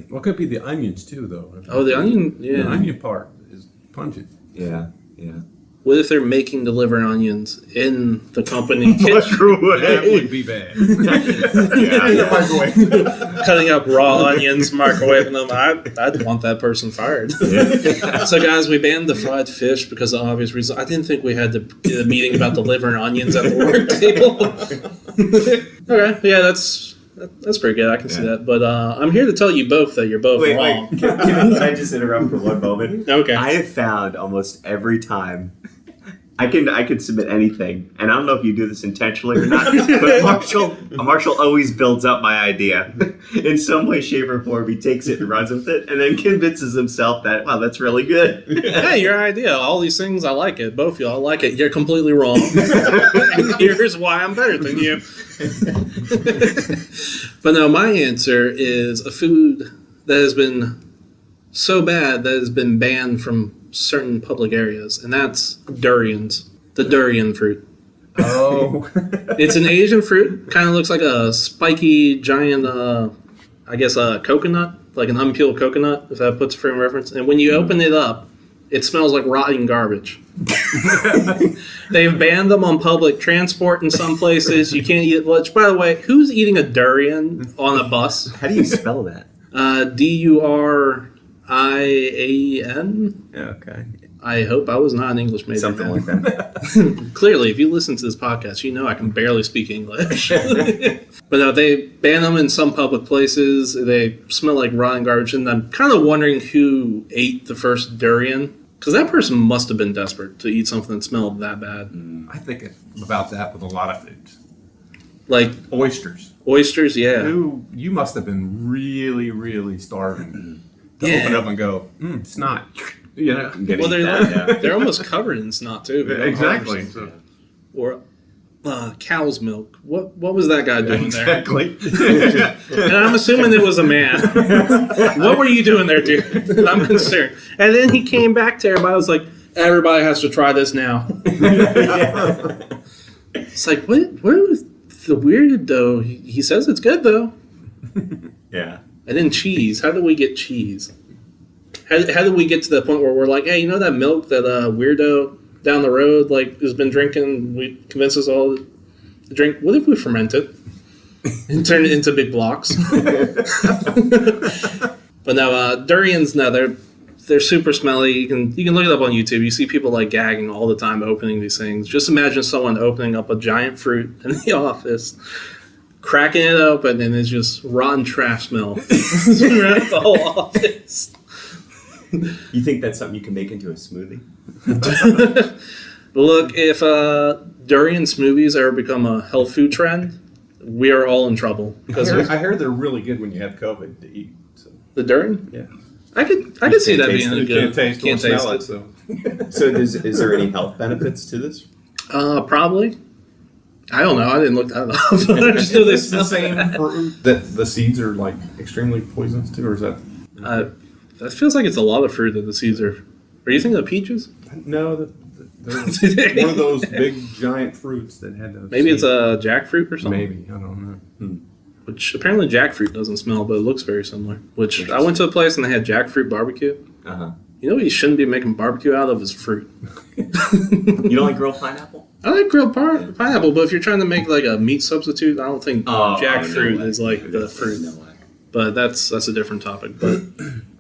Well, it could be the onions, too, though. Oh, the onion, yeah. The onion part is pungent. Yeah. What if they're making the liver and onions in the company kitchen? That would be bad. Cutting up raw onions, microwaving them. I'd want that person fired. So, guys, we banned the fried fish because of obvious reasons. I didn't think we had to get a meeting about the liver and onions at the work table. Okay, yeah, that's pretty good. I can see that. But I'm here to tell you both that you're both wrong. Wait. Can I just interrupt for one moment? Okay. I have found almost every time I can submit anything, and I don't know if you do this intentionally or not, but Marshall always builds up my idea in some way, shape, or form. He takes it and runs with it, and then convinces himself that, wow, that's really good. Hey, your idea. All these things, I like it. Both of you, I like it. You're completely wrong. Here's why I'm better than you. But no, my answer is a food that has been so bad that has been banned from certain public areas, and that's durians. The durian fruit. Oh. It's an Asian fruit. Kind of looks like a spiky, giant, I guess a coconut, like an unpeeled coconut, if that puts a frame of reference. And when you open it up, it smells like rotten garbage. They've banned them on public transport in some places. You can't eat lunch. By the way, who's eating a durian on a bus? How do you spell that? Durian. Okay. I hope I was not an English major. Something like that. Clearly, if you listen to this podcast, you know I can barely speak English. But no, they ban them in some public places. They smell like rotten garbage. And I'm kind of wondering who ate the first durian. Because that person must have been desperate to eat something that smelled that bad. I think about that with a lot of foods. Like Oysters. Oysters, yeah. You must have been really, really starving to open up and go, snot. You know? Well, they're almost covered in snot, too. Exactly. Or cow's milk. What was that guy doing Exactly. there? And I'm assuming it was a man. What were you doing there, dude? I'm concerned. And then he came back to everybody. I was like, everybody has to try this now. It's like, what was the weirdo? He says it's good, though. Yeah. And then cheese. How do we get cheese? How did we get to the point where we're like, hey, you know that milk that weirdo down the road has been drinking? We convinced us all to drink. What if we ferment it and turn it into big blocks? But no, durians. No, they're super smelly. You can look it up on YouTube. You see people gagging all the time opening these things. Just imagine someone opening up a giant fruit in the office, cracking it open, and it's just rotten trash smell throughout the whole office. You think that's something you can make into a smoothie? Look, if durian smoothies ever become a health food trend, we are all in trouble. I heard they're really good when you have COVID to eat. So. The durian? Yeah. I could see that being a good. You can't taste it. So is there any health benefits to this? Probably. I don't know. I didn't look that up. I just know they smell the same fruit that the seeds are extremely poisonous to, or is that? That feels like it's a lot of fruit that the seeds are. Are you thinking of peaches? No, they're one of those big giant fruits that had those. Maybe it's a jackfruit or something. Maybe, I don't know. Which apparently jackfruit doesn't smell, but it looks very similar. Which I went to a place and they had jackfruit barbecue. You know what you shouldn't be making barbecue out of is fruit. You don't like grilled pineapple? I like grilled pineapple, but if you're trying to make a meat substitute, I don't think jackfruit is the fruit. No way. But that's a different topic. But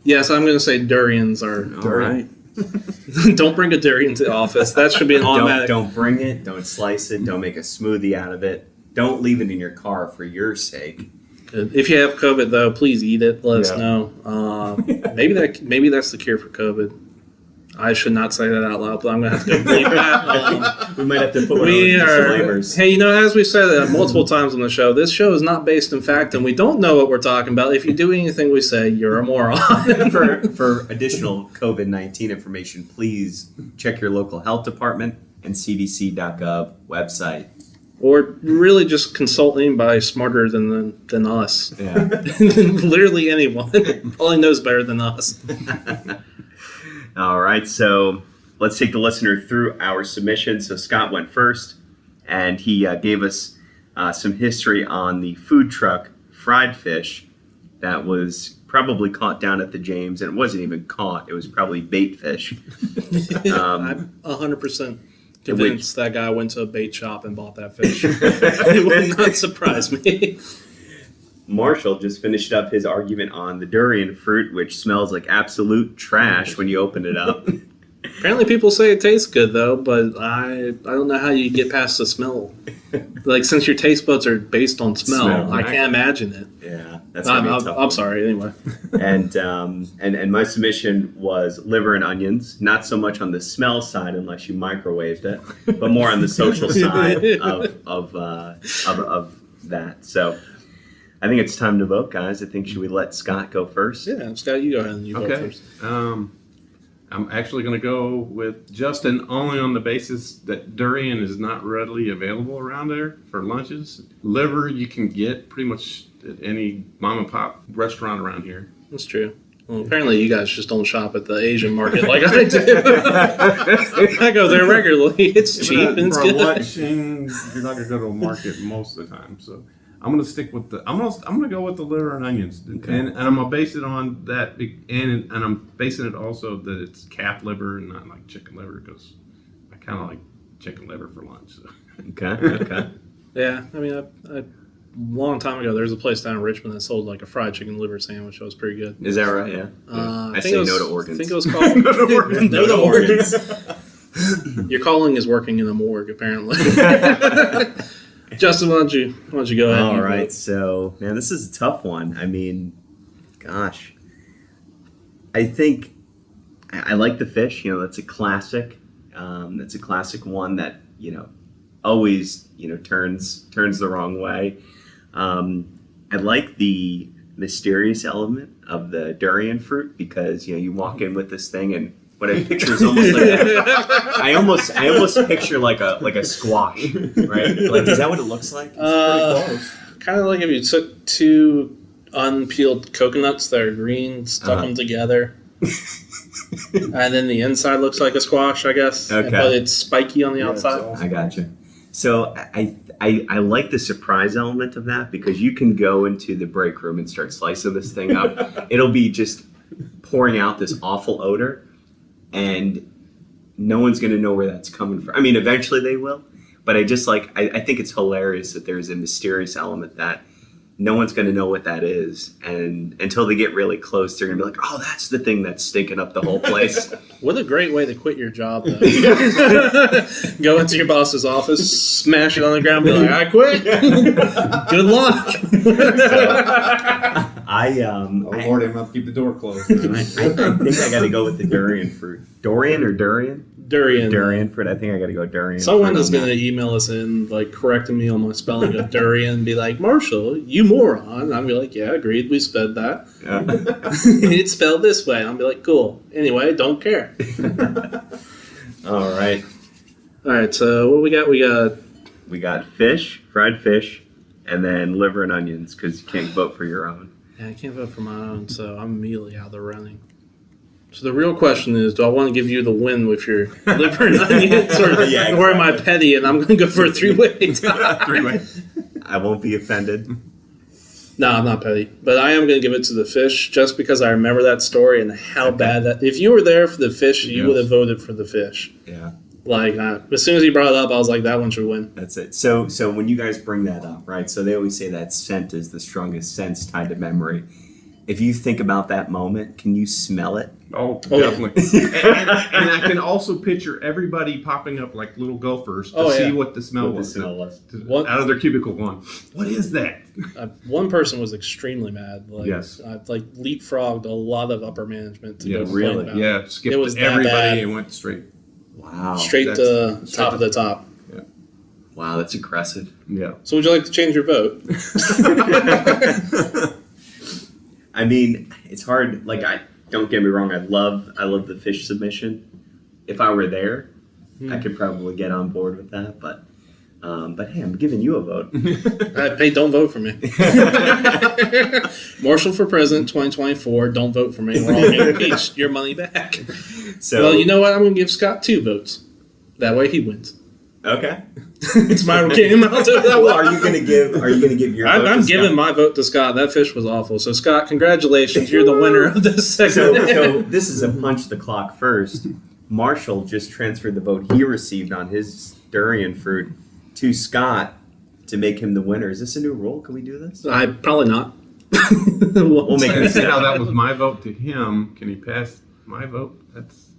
yes, I'm going to say durians are. All right. Don't bring a durian to the office. That should be an automatic. Don't bring it. Don't slice it. Don't make a smoothie out of it. Don't leave it in your car for your sake. If you have COVID, though, please eat it. Let us know. Maybe that's the cure for COVID. I should not say that out loud, but I'm going to have to bleep that. We might have to put one We of those are, disclaimers. hey, as we've said multiple times on the show, this show is not based in fact, and we don't know what we're talking about. If you do anything we say, you're a moron. For additional COVID-19 information, please check your local health department and cdc.gov website. Or really just consult anybody smarter than us. Yeah. Literally anyone probably knows better than us. All right, so let's take the listener through our submission. So Scott went first, and he gave us some history on the food truck fried fish that was probably caught down at the James, and it wasn't even caught. It was probably bait fish. I'm 100% convinced that guy went to a bait shop and bought that fish. It would not surprise me. Marshall just finished up his argument on the durian fruit, which smells like absolute trash when you open it up. Apparently people say it tastes good, though, but I don't know how you get past the smell. Like, since your taste buds are based on smell, I can't imagine it. Yeah, that's gonna be a tough I'm one. sorry, anyway. And my submission was liver and onions, not so much on the smell side unless you microwaved it, but more on the social side of that. So I think it's time to vote, guys. Should we let Scott go first? Yeah, Scott, you go ahead and you go first. I'm actually going to go with Justin only on the basis that durian is not readily available around there for lunches. Liver you can get pretty much at any mom and pop restaurant around here. That's true. Well, apparently you guys just don't shop at the Asian market like I do. I go there regularly. It's cheap and it's for good. lunch, and you're not going to go to a market most of the time. So I'm going to stick with I'm going to go with the liver and onions, Okay. and I'm going to base it on that, and I'm basing it also that it's calf liver and not like chicken liver because I kind of like chicken liver for lunch. So. Okay. Yeah, I mean, a long time ago, there was a place down in Richmond that sold like a fried chicken liver sandwich. That was pretty good. Is that right? Yeah. I say no to organs. I think it was called No to organs. No to organs. Your calling is working in the morgue, apparently. Justin, why don't you go ahead? All right, so man, this is a tough one. I mean, gosh, I think I like the fish. That's a classic. That's a classic one that always turns the wrong way. I like the mysterious element of the durian fruit because you walk in with this thing and what I picture is almost like I almost picture like a squash, right? Like, is that what it looks like? It's pretty close. Kind of like if you took two unpeeled coconuts that are green, stuck them together, and then the inside looks like a squash, I guess. Okay. But it's spiky on the outside. I gotcha. So I like the surprise element of that because you can go into the break room and start slicing this thing up. It'll be just pouring out this awful odor. And no one's going to know where that's coming from. I mean, eventually they will. But I think it's hilarious that there's a mysterious element that no one's going to know what that is. And until they get really close, they're going to be like, oh, that's the thing that's stinking up the whole place. What a great way to quit your job, though. Go into your boss's office, smash it on the ground, and be like, I quit. Good luck. Lord, I'm about to keep the door closed. I think I got to go with the durian fruit. Dorian or durian? Durian. Durian fruit. I think I got to go durian. Someone is going to email us in, like, correcting me on my spelling of durian and be like, Marshall, you moron. I'll be like, yeah, agreed. We spelled that. It's spelled this way. I'll be like, cool. Anyway, don't care. All right. All right, so what we got? We got fish, fried fish, and then liver and onions because you can't vote for your own. Yeah, I can't vote for my own, so I'm immediately out of the running. So the real question is, do I want to give you the win with your liver and onions, or am I petty and I'm going to go for a three-way tie? Three-way. I won't be offended. No, I'm not petty. But I am going to give it to the fish just because I remember that story and how bad that... If you were there for the fish, you would have voted for the fish. Yeah. Like, as soon as he brought it up, I was like, that one should win. That's it. So when you guys bring that up, right, so they always say that scent is the strongest sense tied to memory. if you think about that moment, can you smell it? Oh, yeah. definitely. and I can also picture everybody popping up like little gophers to see what the smell What the was. smell was. Out of their cubicle going, what is that? One person was extremely mad. Like, Yes. like leapfrogged a lot of upper management to go complain really? about. Yeah, skipped It was that everybody bad. and went straight. Wow. Straight to top of the top. Wow, that's aggressive. Yeah. So would you like to change your vote? I mean, it's hard. Like, don't get me wrong. I love the fish submission. If I were there, I could probably get on board with that. But hey, I'm giving you a vote. Hey, don't vote for me. Marshal for president 2024. Don't vote for me. We're all getting impeached. Your money back. So, Well, you know what? I'm going to give Scott 2 votes. That way he wins. okay. It's my game. I'll do it that way. Well, are you gonna give your vote I'm to giving Scott? my vote to Scott. That fish was awful. So, Scott, congratulations. You're the winner of this segment. So this is a punch the clock first. Marshall just transferred the vote he received on his durian fruit to Scott to make him the winner. Is this a new rule? Can we do this? Probably not. We'll make And it see how that was my vote to him. Can he pass my vote? That's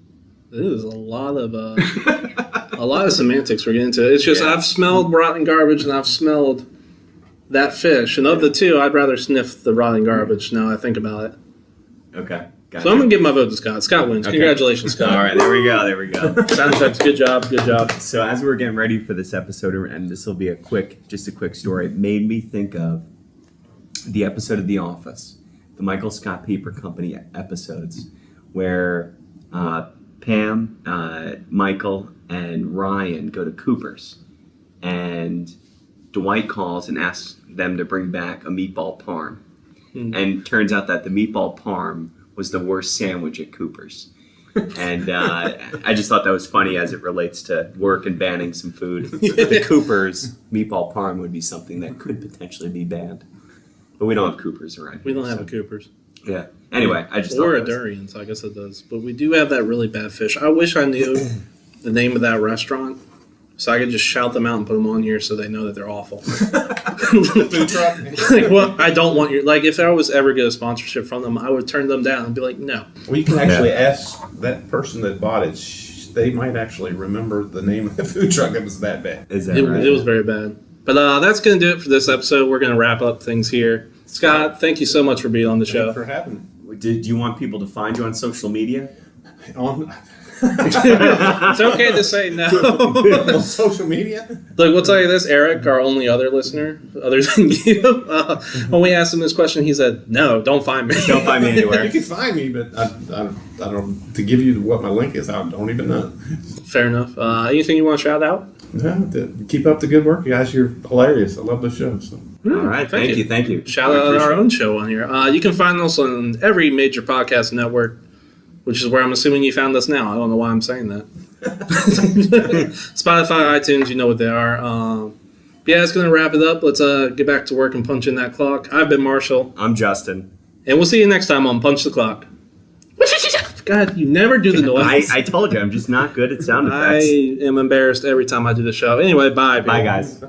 This is a lot of semantics we're getting into. It's just I've smelled rotten garbage and I've smelled that fish, and of the two, I'd rather sniff the rotten garbage. Now I think about it. Okay. Gotcha. So I'm gonna give my vote to Scott. Scott wins. Okay. Congratulations, Scott. All right, there we go. Sound effects. Good job. Good job. So as we're getting ready for this episode, and this will be a quick story, it made me think of the episode of The Office, the Michael Scott Paper Company episodes, where Pam, Michael, and Ryan go to Cooper's, and Dwight calls and asks them to bring back a meatball parm. And turns out that the meatball parm was the worst sandwich at Cooper's. And I just thought that was funny as it relates to work and banning some food. The Cooper's meatball parm would be something that could potentially be banned. But we don't have Cooper's around here. We don't have a Cooper's. Yeah. Anyway, I just Or thought a that was- Durian's, I guess it does. But we do have that really bad fish. I wish I knew the name of that restaurant so I could just shout them out and put them on here so they know that they're awful. food truck. Like, well, I don't want your... Like, if I was ever get a sponsorship from them, I would turn them down and be like, no. Well, you can actually ask that person that bought it. They might actually remember the name of the food truck that was that bad. Is that It, right? it was very bad. But that's going to do it for this episode. We're going to wrap up things here. Scott, thank you so much for being on the show. For having Do you want people to find you on social media? on It's okay to say no. on social media. Look, we'll tell you this, Eric, our only other listener, other than you, when we asked him this question, he said, no, don't find me. Don't find me anywhere. You can find me, but I don't. To give you what my link is, I don't even know. Fair enough. Anything you want to shout out? Keep up the good work, you guys. You're hilarious. I love the show. So. All right. Thank you. Shout We out appreciate our it. own show on here. You can find us on every major podcast network, which is where I'm assuming you found us now. I don't know why I'm saying that. Spotify, iTunes, you know what they are. Yeah, it's going to wrap it up. Let's get back to work and punch in that clock. I've been Marshall, I'm Justin. and we'll see you next time on Punch the Clock. God, you never do the noise. I told you, I'm just not good at sound I effects. am embarrassed every time I do the show. Anyway, bye. Bye, people. guys.